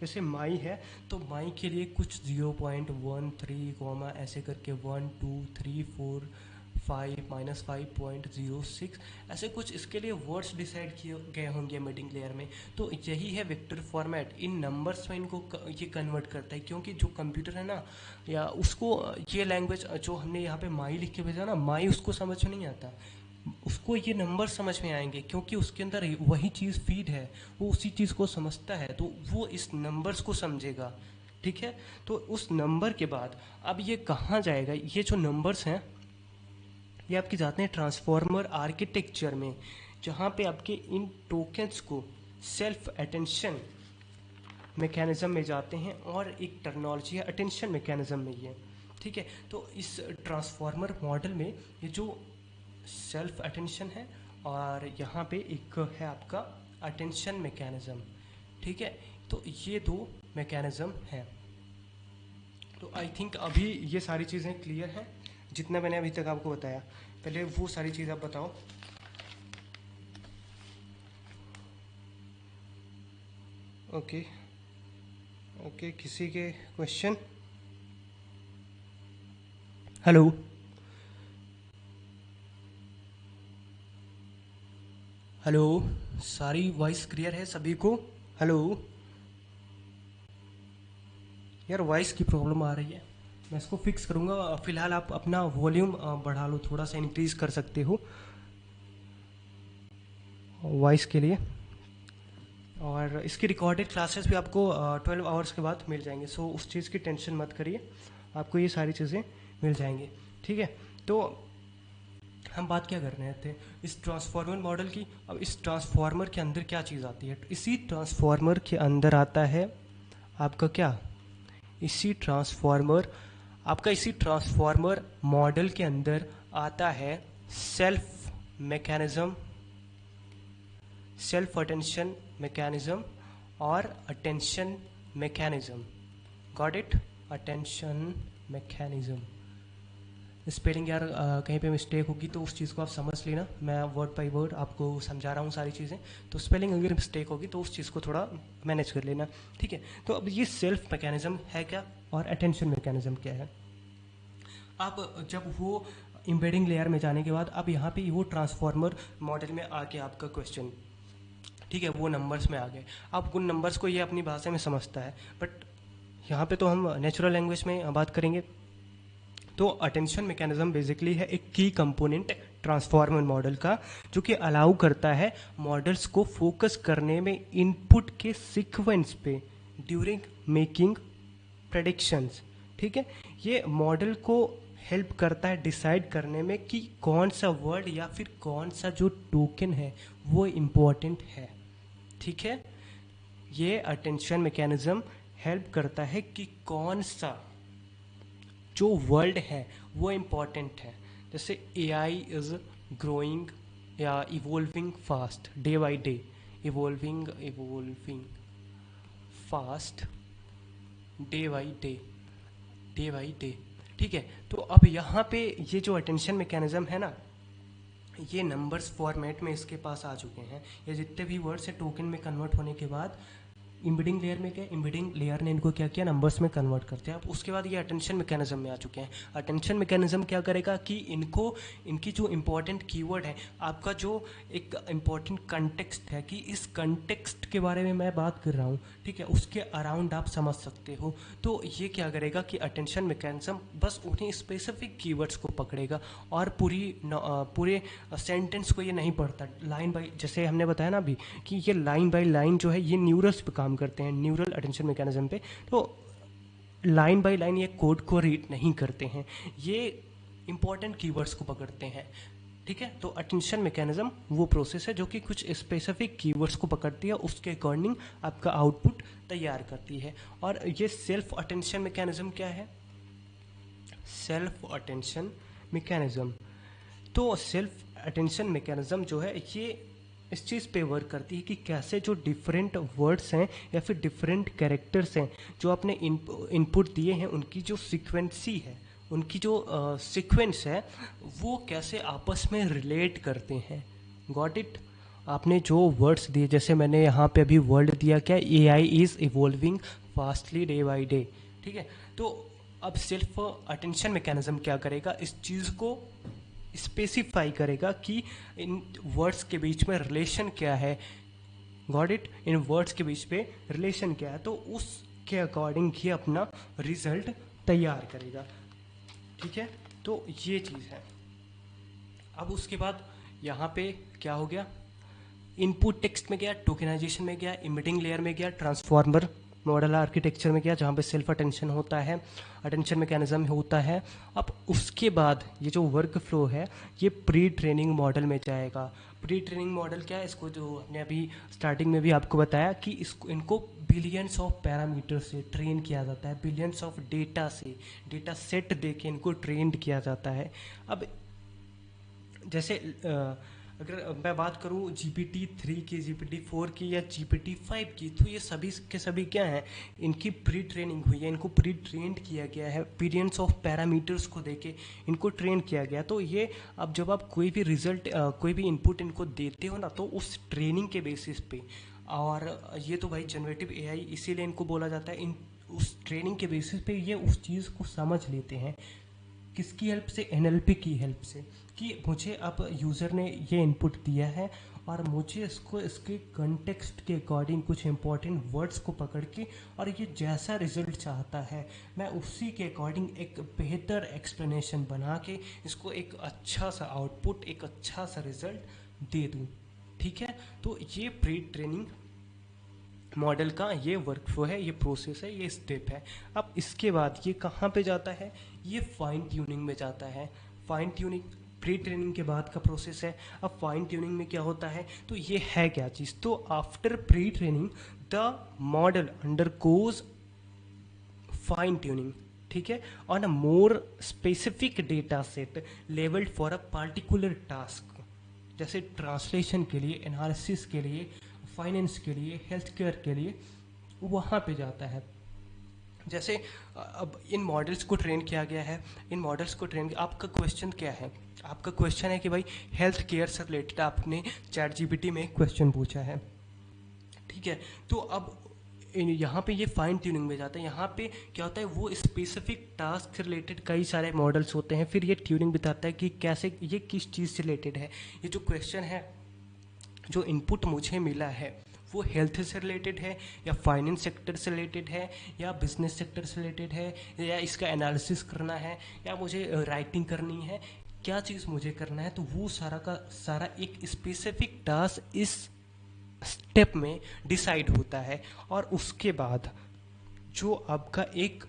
जैसे माई है तो माई के लिए कुछ 0.13 ऐसे करके 1 2 3 4 5 -5.06 ऐसे कुछ इसके लिए वर्ड्स डिसाइड किए गए होंगे एम्बेडिंग लेयर में। तो यही है वेक्टर फॉर्मेट, इन नंबर्स में इनको ये कन्वर्ट करता है, क्योंकि जो कंप्यूटर है ना या उसको ये लैंग्वेज जो हमने यहाँ पे माई लिख के भेजा ना, माई उसको समझ में नहीं आता, उसको ये नंबर समझ में आएंगे क्योंकि उसके अंदर वही चीज़ फीड है, वो उसी चीज़ को समझता है, तो वो इस नंबर्स को समझेगा। ठीक है, तो उस नंबर के बाद अब ये कहाँ जाएगा, ये जो नंबर्स हैं ये आपके जाते हैं ट्रांसफॉर्मर आर्किटेक्चर में, जहाँ पे आपके इन टोकन्स को सेल्फ अटेंशन मैकेनिज्म में जाते हैं, और एक टर्मिनोलॉजी है अटेंशन मैकेनिज्म में ये। ठीक है, तो इस ट्रांसफॉर्मर मॉडल में ये जो सेल्फ अटेंशन है और यहाँ पे एक है आपका अटेंशन मैकेनिज्म। ठीक है, तो ये दो मैकेनिज्म हैं। तो आई थिंक अभी ये सारी चीज़ें क्लियर हैं जितना मैंने अभी तक आपको बताया। पहले वो सारी चीज़ आप बताओ। ओके ओके, किसी के क्वेश्चन? हेलो हेलो, सारी वॉइस क्लियर है सभी को? हेलो यार, वॉइस की प्रॉब्लम आ रही है, मैं इसको फिक्स करूँगा। फ़िलहाल आप अपना वॉल्यूम बढ़ा लो, थोड़ा सा इंक्रीज कर सकते हो वॉइस के लिए। और इसकी रिकॉर्डेड क्लासेस भी आपको 12 आवर्स के बाद मिल जाएंगे, सो उस चीज़ की टेंशन मत करिए, आपको ये सारी चीज़ें मिल जाएंगी। ठीक है, तो हम बात क्या कर रहे थे इस ट्रांसफॉर्मर मॉडल की। अब इस ट्रांसफॉर्मर के अंदर क्या चीज़ आती है, इसी ट्रांसफॉर्मर के अंदर आता है आपका क्या, इसी ट्रांसफॉर्मर आपका इसी ट्रांसफॉर्मर मॉडल के अंदर आता है self mechanism, self attention mechanism और attention mechanism. Got it, attention mechanism. Spelling यार कहीं पे मिस्टेक होगी तो उस चीज़ को आप समझ लेना, मैं वर्ड बाय वर्ड आपको समझा रहा हूँ सारी चीज़ें, तो स्पेलिंग अगर मिस्टेक होगी तो उस चीज़ को थोड़ा मैनेज कर लेना। ठीक है, तो अब ये सेल्फ मैकेनिज्म है क्या और अटेंशन मैकेनिज्म क्या है। अब जब वो एम्बेडिंग लेयर में जाने के बाद अब यहाँ पे वो ट्रांसफॉर्मर मॉडल में आके आपका क्वेश्चन, ठीक है, वो नंबर्स में आ गए। अब उन नंबर्स को ये अपनी भाषा में समझता है, बट यहाँ पे तो हम नेचुरल लैंग्वेज में बात करेंगे। तो अटेंशन मैकेनिज्म बेसिकली है एक की कंपोनेंट ट्रांसफॉर्मर मॉडल का, जो कि अलाउ करता है मॉडल्स को फोकस करने में इनपुट के सीक्वेंस पे ड्यूरिंग मेकिंग प्रेडिक्शंस। ठीक है, ये मॉडल को हेल्प करता है डिसाइड करने में कि कौन सा वर्ड या फिर कौन सा जो टोकन है वो इम्पोर्टेंट है। ठीक है, ये अटेंशन मैकेनिज्म हेल्प करता है कि कौन सा जो वर्ल्ड है वो इम्पॉर्टेंट है। जैसे AI इज़ ग्रोइंग या evolving fast day by day, evolving fast day by day, day by day. ठीक है, तो अब यहाँ पे ये जो अटेंशन मैकेनिज्म है ना, ये नंबर्स फॉर्मेट में इसके पास आ चुके हैं। ये जितने भी वर्ड्स है टोकन में कन्वर्ट होने के बाद इम्बेडिंग लेयर में क्या, इम्बेडिंग लेयर ने इनको क्या किया, नंबर्स में कन्वर्ट करते हैं। अब उसके बाद ये अटेंशन मैकेनिज्म में आ चुके हैं। अटेंशन मैकेनिज्म क्या करेगा कि इनको, इनकी जो इंपॉर्टेंट कीवर्ड है, आपका जो एक इंपॉर्टेंट कंटेक्स्ट है कि इस कंटेक्स्ट के बारे में मैं बात कर रहा हूँ, ठीक है, उसके अराउंड आप समझ सकते हो। तो ये क्या करेगा कि अटेंशन मैकेनिज्म बस उन्हीं स्पेसिफिक कीवर्ड्स को पकड़ेगा और पूरे सेंटेंस को ये नहीं पढ़ता लाइन बाई, जैसे हमने बताया ना अभी कि ये लाइन बाय लाइन जो है ये न्यूरल्स पे काम करते हैं, न्यूरल अटेंशन मैकेनिज्म पे। तो लाइन बाय लाइन ये कोड को रीड नहीं करते हैं, ये इंपॉर्टेंट कीवर्ड्स को पकड़ते हैं। ठीक है, तो अटेंशन मैकेनिज्म वो प्रोसेस है जो कि कुछ स्पेसिफिक कीवर्ड्स को पकड़ती है, उसके अकॉर्डिंग आपका आउटपुट तैयार करती है। और ये सेल्फ अटेंशन मैकेनिज्म क्या है, सेल्फ अटेंशन मैकेनिज्म, तो सेल्फ अटेंशन मैकेनिज्म जो है ये इस चीज़ पे वर्क करती है कि कैसे जो डिफरेंट वर्ड्स हैं या फिर डिफरेंट कैरेक्टर्स हैं जो आपने इनपुट दिए हैं, उनकी जो सीक्वेंसी है, उनकी जो सीक्वेंस है, वो कैसे आपस में रिलेट करते हैं। Got it. आपने जो वर्ड्स दिए, जैसे मैंने यहाँ पे अभी वर्ड दिया क्या, AI is evolving fastly day by day, ठीक है। तो अब सेल्फ अटेंशन मैकेनिज्म क्या करेगा, इस चीज़ को स्पेसिफाई करेगा कि इन वर्ड्स के बीच में रिलेशन क्या है, गॉट इट, इन वर्ड्स के बीच पे रिलेशन क्या है, तो उसके अकॉर्डिंग ही अपना रिजल्ट तैयार करेगा, ठीक है। तो ये चीज़ है। अब उसके बाद यहाँ पे क्या हो गया, इनपुट टेक्स्ट में गया, टोकेनाइजेशन में गया, इमिटिंग लेयर में गया, ट्रांसफॉर्मर मॉडल आर्किटेक्चर में गया जहाँ पे सेल्फ अटेंशन होता है, अटेंशन मैकेनिज्म होता है। अब उसके बाद ये जो वर्क फ्लो है ये प्री ट्रेनिंग मॉडल में जाएगा। प्री ट्रेनिंग मॉडल क्या है, इसको जो हमने अभी स्टार्टिंग में भी आपको बताया कि इसको इनको बिलियंस ऑफ पैरामीटर से ट्रेन किया जाता है, बिलियंस ऑफ डेटा से, डेटा सेट दे के इनको ट्रेन किया जाता है। अब जैसे अगर मैं बात करूँ GPT-3 की, GPT-4 की या GPT-5 की, तो ये सभी के सभी क्या हैं, इनकी प्री ट्रेनिंग हुई है, इनको प्री ट्रेंड किया गया है, बिलियंस ऑफ पैरामीटर्स को देके इनको ट्रेन किया गया। तो ये अब जब आप कोई भी रिजल्ट कोई भी इनपुट इनको देते हो ना, तो उस ट्रेनिंग के बेसिस पे, और ये तो भाई जनरेटिव AI इसीलिए इनको बोला जाता है, इन उस ट्रेनिंग के बेसिस पे ये उस चीज़ को समझ लेते हैं, किसकी हेल्प से, NLP की हेल्प से, कि मुझे अब यूज़र ने ये इनपुट दिया है और मुझे इसको इसके कंटेक्स्ट के अकॉर्डिंग कुछ इंपॉर्टेंट वर्ड्स को पकड़ के, और ये जैसा रिजल्ट चाहता है मैं उसी के अकॉर्डिंग एक बेहतर एक्सप्लेनेशन बना के इसको एक अच्छा सा आउटपुट, एक अच्छा सा रिजल्ट दे दूँ, ठीक है। तो ये प्री ट्रेनिंग मॉडल का ये वर्कफ्लो है, ये प्रोसेस है, ये स्टेप है। अब इसके बाद ये कहाँ पे जाता है, ये फाइन ट्यूनिंग में जाता है। फाइन ट्यूनिंग प्री ट्रेनिंग के बाद का प्रोसेस है। अब फाइन ट्यूनिंग में क्या होता है, तो ये है क्या चीज़, तो after pre training the model undergoes fine tuning, ठीक है, on a more specific data set labelled for a particular task, जैसे ट्रांसलेशन के लिए, एनालिसिस के लिए, फाइनेंस के लिए, हेल्थ केयर के लिए, वहाँ पे जाता है। जैसे अब इन मॉडल्स को ट्रेन किया गया है, इन मॉडल्स को ट्रेन, आपका क्वेश्चन क्या है, आपका क्वेश्चन है कि भाई हेल्थ केयर से रिलेटेड आपने ChatGPT में क्वेश्चन पूछा है, ठीक है। तो अब यहाँ पे ये फाइन ट्यूनिंग में जाता है। यहाँ पे क्या होता है, वो स्पेसिफिक टास्क से रिलेटेड कई सारे मॉडल्स होते हैं, फिर ये ट्यूनिंग बताता है कि कैसे ये किस चीज़ से रिलेटेड है, ये जो क्वेश्चन है, जो इनपुट मुझे मिला है वो हेल्थ से रिलेटेड है या फाइनेंस सेक्टर से रिलेटेड है या बिजनेस सेक्टर से रिलेटेड है, या इसका एनालिसिस करना है, या मुझे राइटिंग करनी है, क्या चीज़ मुझे करना है। तो वो सारा का सारा एक स्पेसिफिक टास्क इस स्टेप में डिसाइड होता है, और उसके बाद जो आपका एक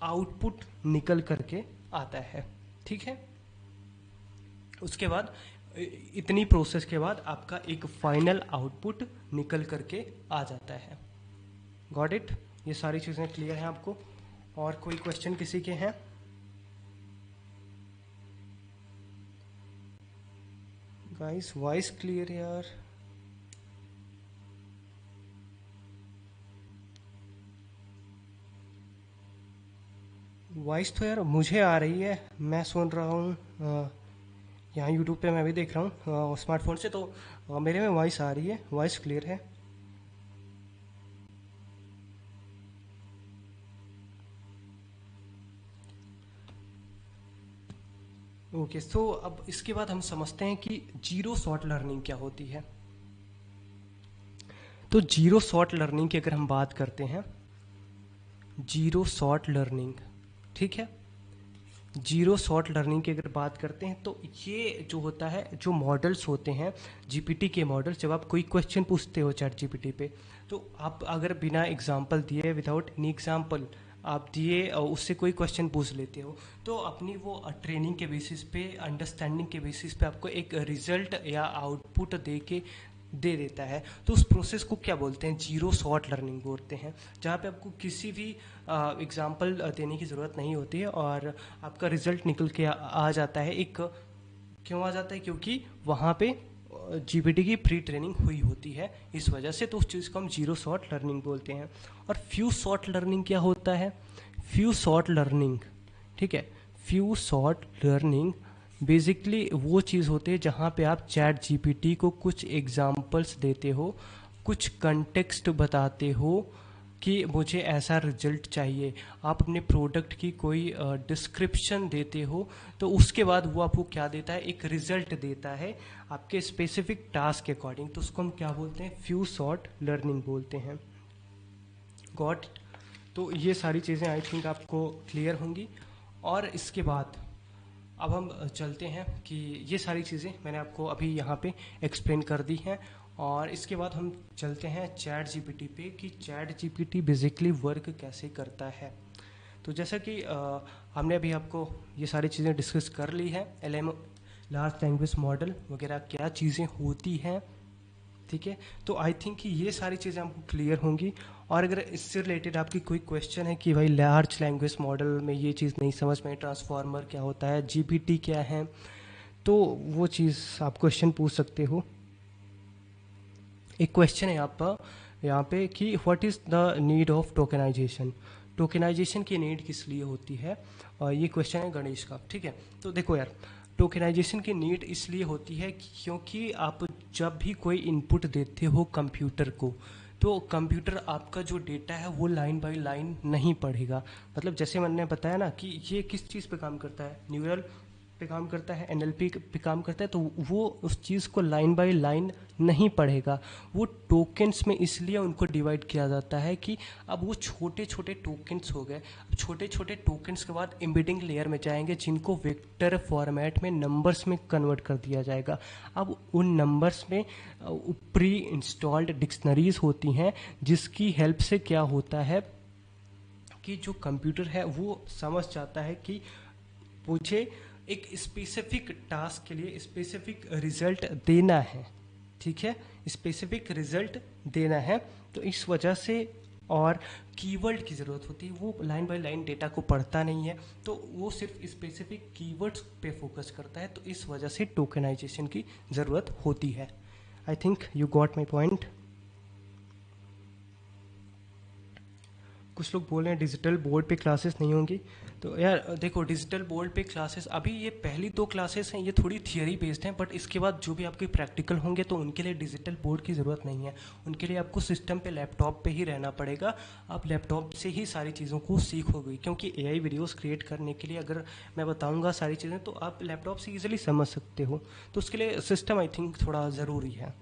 आउटपुट निकल करके आता है, ठीक है। उसके बाद इतनी प्रोसेस के बाद आपका एक फाइनल आउटपुट निकल करके आ जाता है। गॉट इट, ये सारी चीज़ें क्लियर हैं आपको, और कोई क्वेश्चन किसी के हैं? गाइस वॉइस क्लियर यार, वॉइस तो यार मुझे आ रही है, मैं सुन रहा हूँ यहाँ यूट्यूब पे, मैं भी देख रहा हूँ स्मार्टफोन से, तो मेरे में वॉइस आ रही है, वॉइस क्लियर है। ओके, सो अब इसके बाद हम समझते हैं कि जीरो शॉर्ट लर्निंग क्या होती है। तो जीरो शॉर्ट लर्निंग की अगर हम बात करते हैं, जीरो शॉर्ट लर्निंग, ठीक है, जीरो शॉर्ट लर्निंग की अगर बात करते हैं, तो ये जो होता है, जो मॉडल्स होते हैं GPT के मॉडल्स, जब आप कोई क्वेश्चन पूछते हो ChatGPT पे, तो आप अगर बिना एग्जांपल दिए, विदाउट एनी एग्जांपल आप दिए उससे कोई क्वेश्चन पूछ लेते हो, तो अपनी वो ट्रेनिंग के बेसिस पे, अंडरस्टैंडिंग के बेसिस पे आपको एक रिजल्ट या आउटपुट दे देता है। तो उस प्रोसेस को क्या बोलते हैं, जीरो शॉर्ट लर्निंग बोलते हैं, जहाँ पे आपको किसी भी एग्जांपल देने की ज़रूरत नहीं होती है और आपका रिजल्ट निकल के आ जाता है। एक क्यों आ जाता है, क्योंकि वहाँ पे GPT की प्री ट्रेनिंग हुई होती है, इस वजह से। तो उस चीज़ को हम जीरो शॉर्ट लर्निंग बोलते हैं। और फ्यू शॉर्ट लर्निंग क्या होता है, फ्यू शॉर्ट लर्निंग, ठीक है, फ्यू शॉर्ट लर्निंग बेसिकली वो चीज़ होती है जहाँ पे आप चैट जीपीटी को कुछ एग्जांपल्स देते हो, कुछ कंटेक्स्ट बताते हो कि मुझे ऐसा रिजल्ट चाहिए, आप अपने प्रोडक्ट की कोई डिस्क्रिप्शन देते हो, तो उसके बाद वो आपको क्या देता है, एक रिजल्ट देता है आपके स्पेसिफिक टास्क के अकॉर्डिंग। तो उसको हम क्या बोलते हैं, फ्यू शॉर्ट लर्निंग बोलते हैं। गॉट। तो ये सारी चीज़ें आई थिंक आपको क्लियर होंगी। और इसके बाद अब हम चलते हैं कि ये सारी चीज़ें मैंने आपको अभी यहाँ पे एक्सप्लेन कर दी हैं, और इसके बाद हम चलते हैं चैट जीपीटी पे कि चैट जीपीटी बेसिकली वर्क कैसे करता है। तो जैसा कि हमने अभी आपको ये सारी चीज़ें डिस्कस कर ली है, LM लार्ज लैंग्वेज मॉडल वगैरह क्या चीज़ें होती हैं, ठीक है। तो आई थिंक कि ये सारी चीज़ें आपको क्लियर होंगी। और अगर इससे रिलेटेड आपकी कोई क्वेश्चन है कि भाई लार्ज लैंग्वेज मॉडल में ये चीज़ नहीं समझ में, ट्रांसफॉर्मर क्या होता है, जीपीटी क्या है, तो वो चीज़ आप क्वेश्चन पूछ सकते हो। एक क्वेश्चन है यहाँ पे कि what is the need of tokenisation, tokenisation की नीड किस लिए होती है, और ये क्वेश्चन है गणेश का, ठीक है। तो देखो यार, टोकनाइजेशन की नीड इसलिए होती है क्योंकि आप जब भी कोई इनपुट देते हो कंप्यूटर को, तो कंप्यूटर आपका जो डेटा है वो लाइन बाय लाइन नहीं पढ़ेगा। मतलब जैसे मैंने बताया ना कि ये किस चीज़ पे काम करता है, न्यूरल पे काम करता है, एनएलपी पे काम करता है, तो वो उस चीज़ को लाइन बाय लाइन नहीं पढ़ेगा। वो टोकन्स में इसलिए उनको डिवाइड किया जाता है कि अब वो छोटे छोटे टोकन्स हो गए। अब छोटे छोटे टोकन्स के बाद एम्बेडिंग लेयर में जाएंगे जिनको वेक्टर फॉर्मेट में नंबर्स में कन्वर्ट कर दिया जाएगा। अब उन नंबर्स में प्री इंस्टॉल्ड डिक्शनरीज होती हैं जिसकी हेल्प से क्या होता है कि जो कंप्यूटर है वो समझ जाता है कि मुझे एक स्पेसिफिक टास्क के लिए स्पेसिफिक रिजल्ट देना है, ठीक है, स्पेसिफिक रिजल्ट देना है। तो इस वजह से और कीवर्ड की ज़रूरत होती है, वो लाइन बाय लाइन डेटा को पढ़ता नहीं है, तो वो सिर्फ स्पेसिफिक कीवर्ड्स पे फोकस करता है। तो इस वजह से टोकनाइजेशन की ज़रूरत होती है। I think you got my point. कुछ लोग बोल रहे हैं डिजिटल बोर्ड पे क्लासेस नहीं होंगी। तो यार देखो, डिजिटल बोर्ड पे क्लासेस अभी ये पहली 2 क्लासेस हैं, ये थोड़ी थियरी बेस्ड हैं, बट इसके बाद जो भी आपके प्रैक्टिकल होंगे तो उनके लिए डिजिटल बोर्ड की ज़रूरत नहीं है। उनके लिए आपको सिस्टम पे लैपटॉप पे ही रहना पड़ेगा। आप लैपटॉप से ही सारी चीज़ों को सीखोगे, क्योंकि एआई वीडियोस क्रिएट करने के लिए अगर मैं बताऊँगा सारी चीज़ें तो आप लैपटॉप से ईजिली समझ सकते हो। तो उसके लिए सिस्टम आई थिंक थोड़ा ज़रूरी है।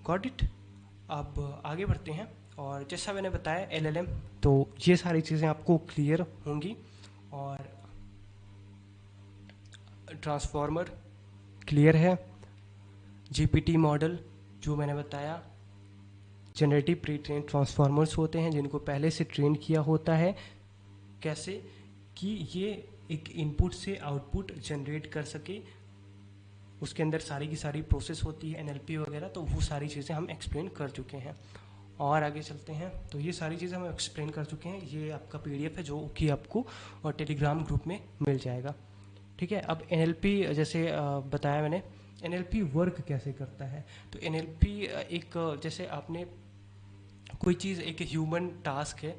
Got it. अब आगे बढ़ते हैं, और जैसा मैंने बताया एलएलएम, तो ये सारी चीज़ें आपको क्लियर होंगी। और ट्रांसफॉर्मर क्लियर है, जीपीटी मॉडल जो मैंने बताया, जनरेटिव प्री ट्रेन ट्रांसफॉर्मर्स होते हैं जिनको पहले से ट्रेन किया होता है, कैसे कि ये एक इनपुट से आउटपुट जनरेट कर सके, उसके अंदर सारी की सारी प्रोसेस होती है, एनएलपी वगैरह, तो वो सारी चीज़ें हम एक्सप्लेन कर चुके हैं। और आगे चलते हैं, तो ये सारी चीज़ें हम एक्सप्लेन कर चुके हैं। ये आपका पीडीएफ है जो कि आपको और टेलीग्राम ग्रुप में मिल जाएगा, ठीक है। अब एनएलपी जैसे बताया मैंने, एनएलपी वर्क कैसे करता है। तो एनएलपी एक जैसे आपने कोई चीज़, एक ह्यूमन टास्क है,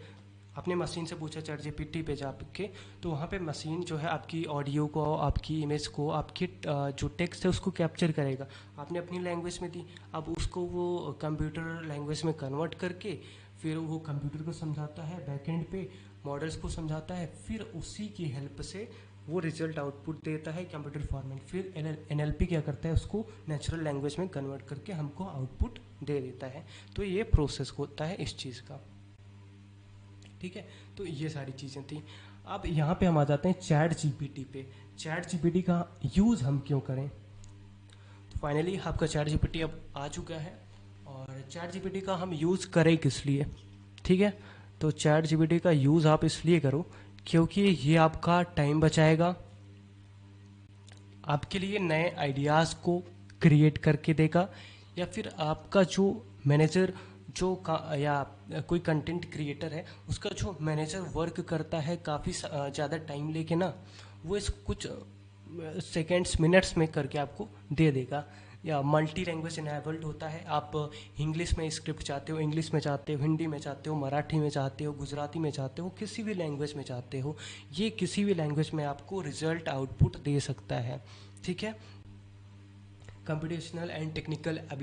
आपने मशीन से पूछा चैट जीपीटी पे जाके, तो वहाँ पे मशीन जो है आपकी ऑडियो को, आपकी इमेज को, आपकी जो टेक्स्ट है उसको कैप्चर करेगा। आपने अपनी लैंग्वेज में दी, अब उसको वो कंप्यूटर लैंग्वेज में कन्वर्ट करके फिर वो कंप्यूटर को समझाता है, बैकएंड पे मॉडल्स को समझाता है, फिर उसी की हेल्प से वो रिजल्ट आउटपुट देता है कंप्यूटर फॉर्मेट। फिर एनएलपी क्या करता है, उसको नेचुरल लैंग्वेज में कन्वर्ट करके हमको आउटपुट दे देता है। तो ये प्रोसेस होता है इस चीज़ का, ठीक है। तो ये सारी चीज़ें थी। अब यहाँ पे हम आ जाते हैं चैट जीपीटी पे। चैट जीपीटी का यूज़ हम क्यों करें। तो फाइनली आपका चैट जीपीटी अब आ चुका है, और चैट जीपीटी का हम यूज़ करें किस लिए, ठीक है। तो चैट जीपीटी का यूज़ आप इसलिए करो क्योंकि ये आपका टाइम बचाएगा, आपके लिए नए आइडियाज़ को क्रिएट करके देगा, या फिर आपका जो मैनेजर या कोई कंटेंट क्रिएटर है उसका जो मैनेजर वर्क करता है काफ़ी ज़्यादा टाइम लेके ना, वो इस कुछ सेकेंड्स मिनट्स में करके आपको दे देगा। या मल्टी लैंग्वेज इनेबल्ड होता है। आप इंग्लिश में स्क्रिप्ट चाहते हो, इंग्लिश में चाहते हो, हिंदी में चाहते हो, मराठी में चाहते हो, गुजराती में चाहते हो, किसी भी लैंग्वेज में चाहते हो, ये किसी भी लैंग्वेज में आपको रिजल्ट आउटपुट दे सकता है। ठीक है। Computational and technical